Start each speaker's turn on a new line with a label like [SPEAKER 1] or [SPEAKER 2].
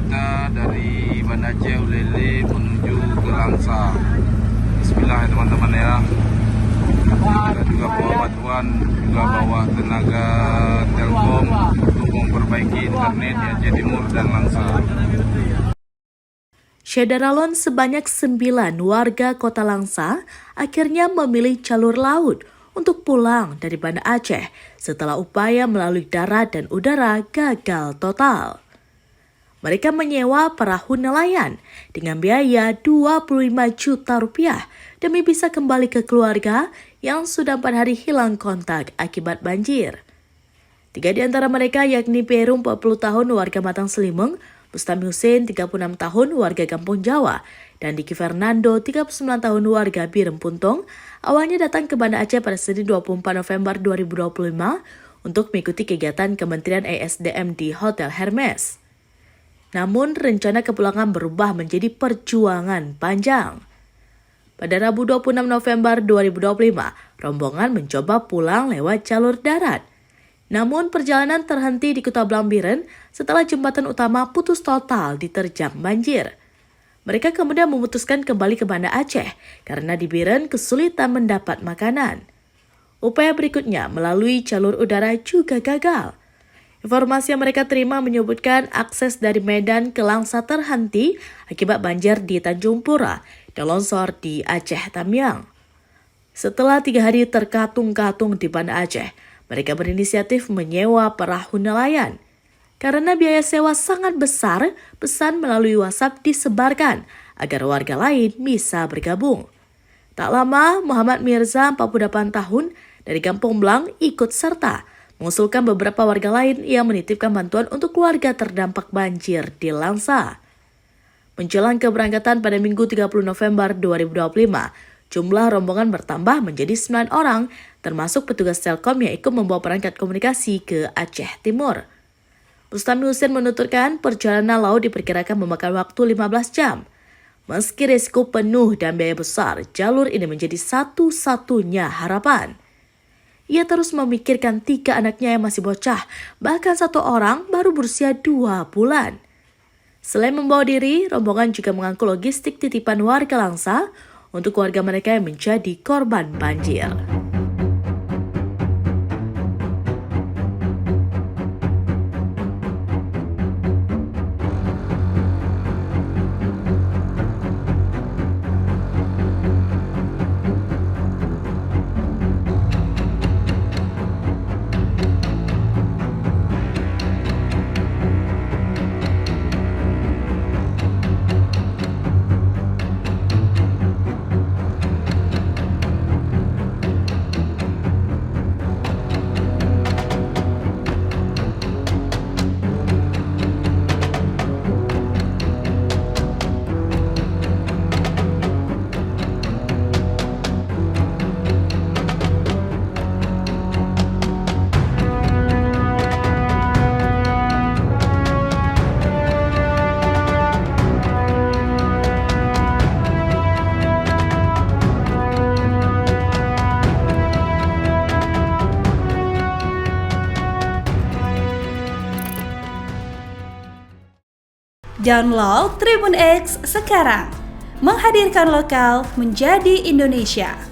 [SPEAKER 1] kita dari Banda Aceh Ulele menuju ke Langsa. Bismillah ya teman-teman ya. Kita juga bawa bantuan, juga bawa tenaga Telkom untuk memperbaiki internet di Aceh Timur dan Langsa.
[SPEAKER 2] Syedaralon sebanyak 9 warga kota Langsa akhirnya memilih jalur laut untuk pulang dari Banda Aceh setelah upaya melalui darat dan udara gagal total. Mereka menyewa perahu nelayan dengan biaya 25 juta rupiah demi bisa kembali ke keluarga yang sudah 4 hari hilang kontak akibat banjir. 3 di antara mereka yakni Peru 40 tahun warga Matang Selimeng, Bustami Hussein 36 tahun warga Kampung Jawa, dan Diki Fernando 39 tahun warga Birem Puntong awalnya datang ke Banda Aceh pada Senin 24 November 2025 untuk mengikuti kegiatan Kementerian ESDM di Hotel Hermes. Namun rencana kepulangan berubah menjadi perjuangan panjang. Pada Rabu 26 November 2025, rombongan mencoba pulang lewat jalur darat. Namun perjalanan terhenti di Kota Blambiren setelah jembatan utama putus total diterjang banjir. Mereka kemudian memutuskan kembali ke Banda Aceh karena di Biren kesulitan mendapat makanan. Upaya berikutnya melalui jalur udara juga gagal. Informasi yang mereka terima menyebutkan akses dari Medan ke Langsa terhenti akibat banjir di Tanjung Pura dan longsor di Aceh Tamiang. Setelah 3 hari terkatung-katung di Banda Aceh, mereka berinisiatif menyewa perahu nelayan. Karena biaya sewa sangat besar, pesan melalui WhatsApp disebarkan agar warga lain bisa bergabung. Tak lama, Muhammad Mirza, 48 tahun, dari Kampung Blang ikut serta, mengusulkan beberapa warga lain yang menitipkan bantuan untuk keluarga terdampak banjir di Langsa. Menjelang keberangkatan pada Minggu 30 November 2025, jumlah rombongan bertambah menjadi 9 orang, termasuk petugas Telkom yang ikut membawa perangkat komunikasi ke Aceh Timur. Bustami Hussein menuturkan perjalanan laut diperkirakan memakan waktu 15 jam. Meski risiko penuh dan biaya besar, jalur ini menjadi satu-satunya harapan. Ia terus memikirkan 3 anaknya yang masih bocah, bahkan 1 orang baru berusia 2 bulan. Selain membawa diri, rombongan juga mengangkut logistik titipan warga Langsa untuk warga mereka yang menjadi korban banjir.
[SPEAKER 3] Download Tribun X sekarang, menghadirkan lokal menjadi Indonesia.